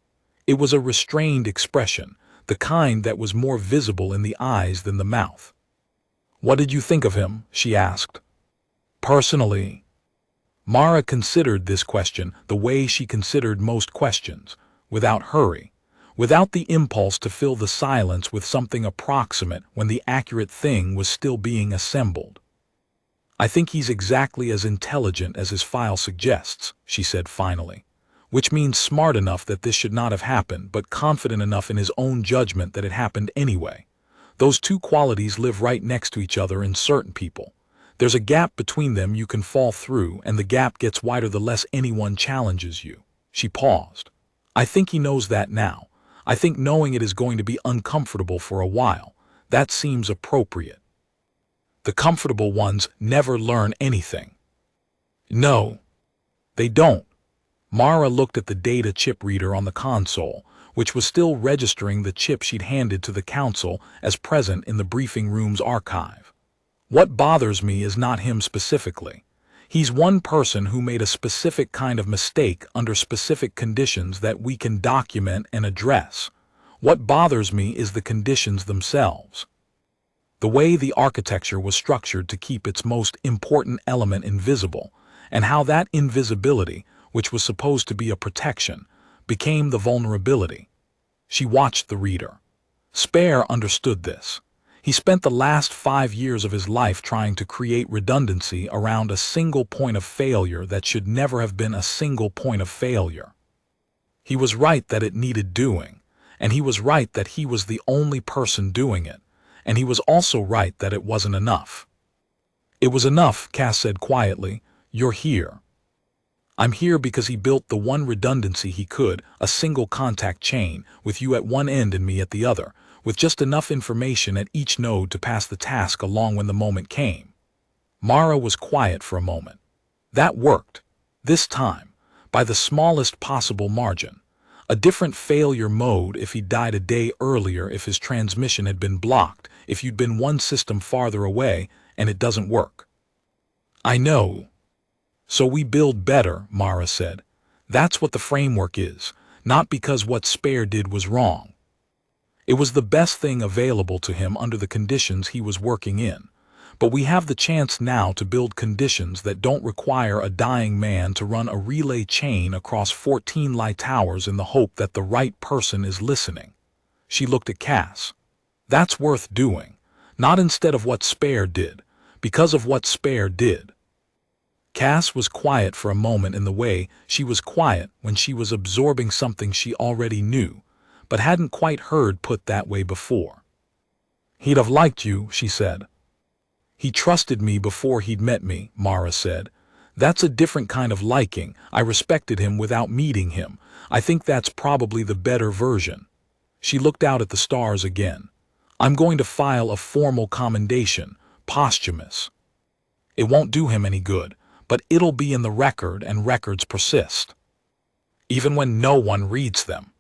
It was a restrained expression, the kind that was more visible in the eyes than the mouth. "What did you think of him?" she asked. "Personally?" Mara considered this question the way she considered most questions, without hurry, without the impulse to fill the silence with something approximate when the accurate thing was still being assembled. "I think he's exactly as intelligent as his file suggests," she said finally, "which means smart enough that this should not have happened, but confident enough in his own judgment that it happened anyway. Those two qualities live right next to each other in certain people. There's a gap between them you can fall through, and the gap gets wider the less anyone challenges you." She paused. "I think he knows that now. I think knowing it is going to be uncomfortable for a while. That seems appropriate. The comfortable ones never learn anything." "No, they don't." Mara looked at the data chip reader on the console, which was still registering the chip she'd handed to the council as present in the briefing room's archive. "What bothers me is not him specifically. He's one person who made a specific kind of mistake under specific conditions that we can document and address. What bothers me is the conditions themselves. The way the architecture was structured to keep its most important element invisible, and how that invisibility, which was supposed to be a protection, became the vulnerability." She watched the reader. Spare understood this. He spent the last 5 years of his life trying to create redundancy around a single point of failure that should never have been a single point of failure. He was right that it needed doing, and he was right that he was the only person doing it, and he was also right that it wasn't enough. "It was enough," Cass said quietly. "You're here." "I'm here because he built the one redundancy he could, a single contact chain, with you at one end and me at the other, with just enough information at each node to pass the task along when the moment came." Mara was quiet for a moment. That worked. This time, by the smallest possible margin. A different failure mode if he died a day earlier, if his transmission had been blocked, if you'd been one system farther away, and it doesn't work. "I know." So we build better, Mara said. That's what the framework is, not because what Spare did was wrong. It was the best thing available to him under the conditions he was working in. But we have the chance now to build conditions that don't require a dying man to run a relay chain across 14 light towers in the hope that the right person is listening. She looked at Cass. That's worth doing. Not instead of what Spare did, because of what Spare did. Cass was quiet for a moment in the way she was quiet when she was absorbing something she already knew, but hadn't quite heard put that way before. He'd have liked you, she said. He trusted me before he'd met me, Mara said. That's a different kind of liking. I respected him without meeting him. I think that's probably the better version. She looked out at the stars again. I'm going to file a formal commendation, posthumous. It won't do him any good, but it'll be in the record, and records persist. Even when no one reads them.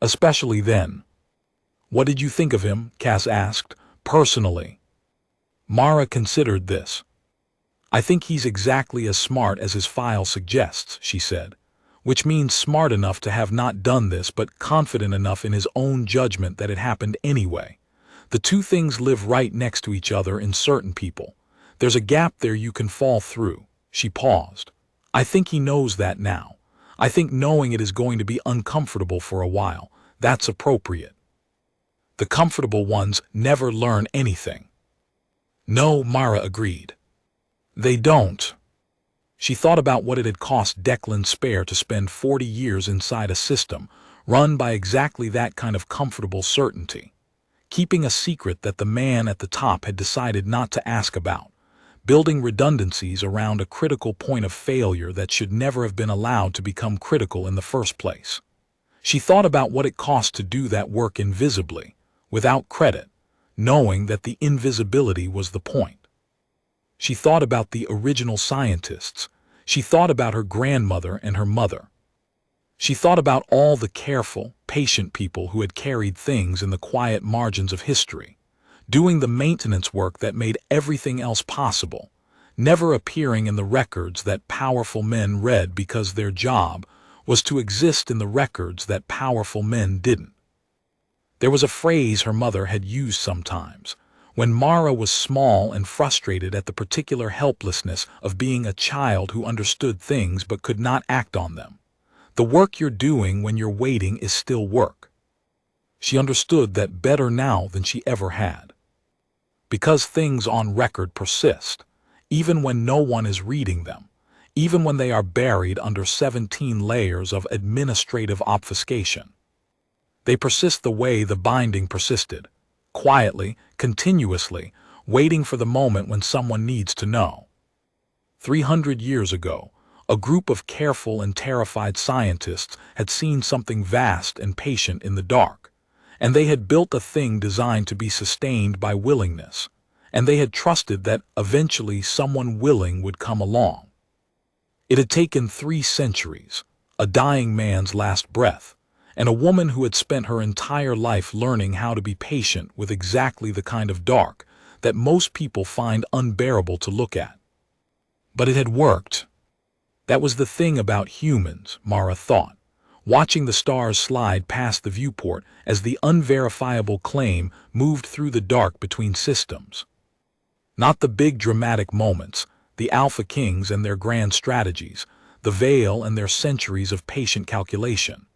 Especially then. What did you think of him? Cass asked. Personally. Mara considered this. I think he's exactly as smart as his file suggests, she said, which means smart enough to have not done this but confident enough in his own judgment that it happened anyway. The two things live right next to each other in certain people. There's a gap there you can fall through. She paused. I think he knows that now. I think knowing it is going to be uncomfortable for a while. That's appropriate. The comfortable ones never learn anything. No, Mara agreed. They don't. She thought about what it had cost Declan Spare to spend 40 years inside a system run by exactly that kind of comfortable certainty, keeping a secret that the man at the top had decided not to ask about, building redundancies around a critical point of failure that should never have been allowed to become critical in the first place. She thought about what it cost to do that work invisibly, without credit, knowing that the invisibility was the point. She thought about the original scientists. She thought about her grandmother and her mother. She thought about all the careful, patient people who had carried things in the quiet margins of history, doing the maintenance work that made everything else possible, never appearing in the records that powerful men read because their job was to exist in the records that powerful men didn't. There was a phrase her mother had used sometimes, when Mara was small and frustrated at the particular helplessness of being a child who understood things but could not act on them. The work you're doing when you're waiting is still work. She understood that better now than she ever had. Because things on record persist, even when no one is reading them, even when they are buried under 17 layers of administrative obfuscation. They persist the way the binding persisted, quietly, continuously, waiting for the moment when someone needs to know. 300 years ago, a group of careful and terrified scientists had seen something vast and patient in the dark, and they had built a thing designed to be sustained by willingness, and they had trusted that eventually someone willing would come along. It had taken 3 centuries, a dying man's last breath, and a woman who had spent her entire life learning how to be patient with exactly the kind of dark that most people find unbearable to look at. But it had worked. That was the thing about humans, Mara thought, watching the stars slide past the viewport as the unverifiable claim moved through the dark between systems. Not the big dramatic moments, the Alpha Kings and their grand strategies, the Veil and their centuries of patient calculation.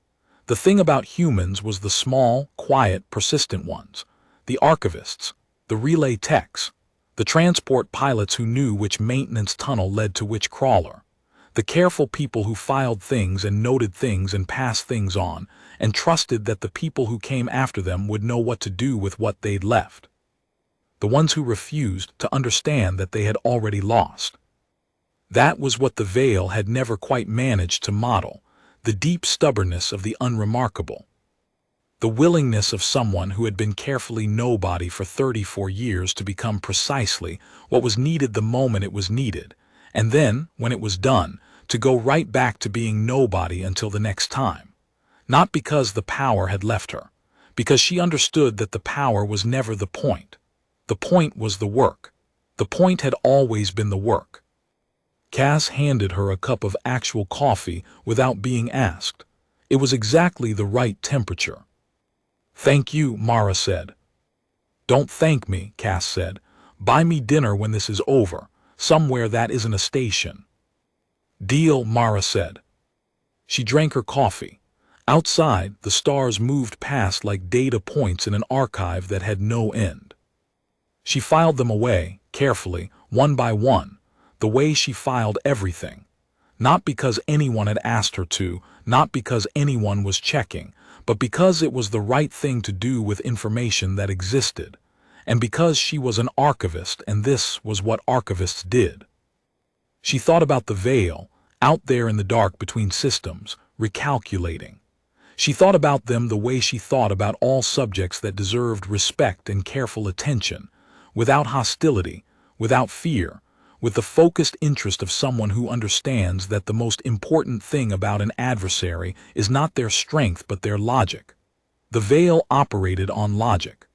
The thing about humans was the small, quiet, persistent ones, the archivists, the relay techs, the transport pilots who knew which maintenance tunnel led to which crawler, the careful people who filed things and noted things and passed things on, and trusted that the people who came after them would know what to do with what they'd left. The ones who refused to understand that they had already lost. That was what the Veil had never quite managed to model, the deep stubbornness of the unremarkable. The willingness of someone who had been carefully nobody for 34 years to become precisely what was needed the moment it was needed, and then, when it was done, to go right back to being nobody until the next time. Not because the power had left her, because she understood that the power was never the point. The point was the work. The point had always been the work. Cass handed her a cup of actual coffee without being asked. It was exactly the right temperature. "Thank you," Mara said. "Don't thank me," Cass said. "Buy me dinner when this is over, somewhere that isn't a station." "Deal," Mara said. She drank her coffee. Outside, the stars moved past like data points in an archive that had no end. She filed them away, carefully, one by one, the way she filed everything. Not because anyone had asked her to, not because anyone was checking, but because it was the right thing to do with information that existed, and because she was an archivist and this was what archivists did. She thought about the veil, out there in the dark between systems, recalculating. She thought about them the way she thought about all subjects that deserved respect and careful attention, without hostility, without fear, with the focused interest of someone who understands that the most important thing about an adversary is not their strength but their logic. The veil operated on logic.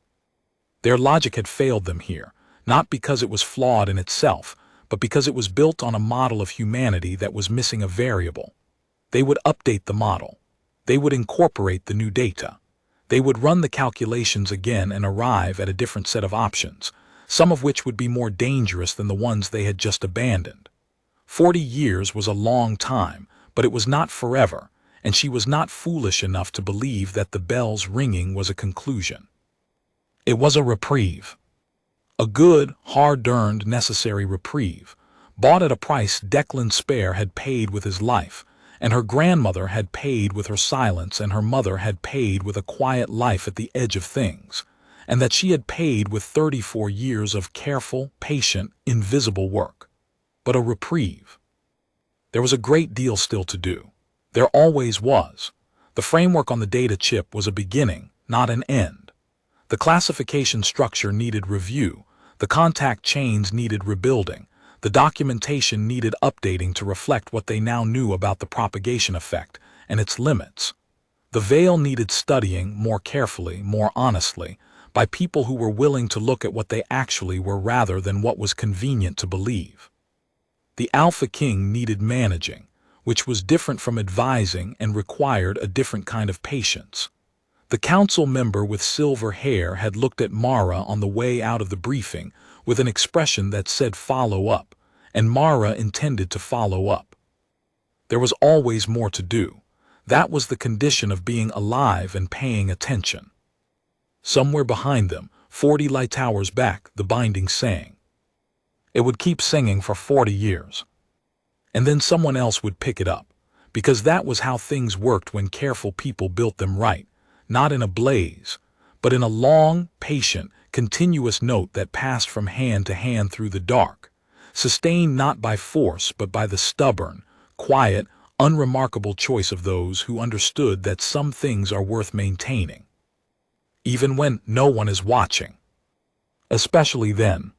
Their logic had failed them here, not because it was flawed in itself, but because it was built on a model of humanity that was missing a variable. They would update the model. They would incorporate the new data. They would run the calculations again and arrive at a different set of options, some of which would be more dangerous than the ones they had just abandoned. 40 years was a long time, but it was not forever, and she was not foolish enough to believe that the bell's ringing was a conclusion. It was a reprieve. A good, hard-earned, necessary reprieve, bought at a price Declan Spare had paid with his life, and her grandmother had paid with her silence, and her mother had paid with a quiet life at the edge of things, and that she had paid with 34 years of careful, patient, invisible work. But a reprieve. There was a great deal still to do. There always was. The framework on the data chip was a beginning, not an end. The classification structure needed review, the contact chains needed rebuilding, the documentation needed updating to reflect what they now knew about the propagation effect and its limits. The veil needed studying more carefully, more honestly, by people who were willing to look at what they actually were rather than what was convenient to believe. The Alpha King needed managing, which was different from advising and required a different kind of patience. The council member with silver hair had looked at Mara on the way out of the briefing with an expression that said follow up, and Mara intended to follow up. There was always more to do. That was the condition of being alive and paying attention. Somewhere behind them, 40 light towers back, the binding sang. It would keep singing for 40 years. And then someone else would pick it up, because that was how things worked when careful people built them right, not in a blaze, but in a long, patient, continuous note that passed from hand to hand through the dark, sustained not by force but by the stubborn, quiet, unremarkable choice of those who understood that some things are worth maintaining, even when no one is watching. Especially then,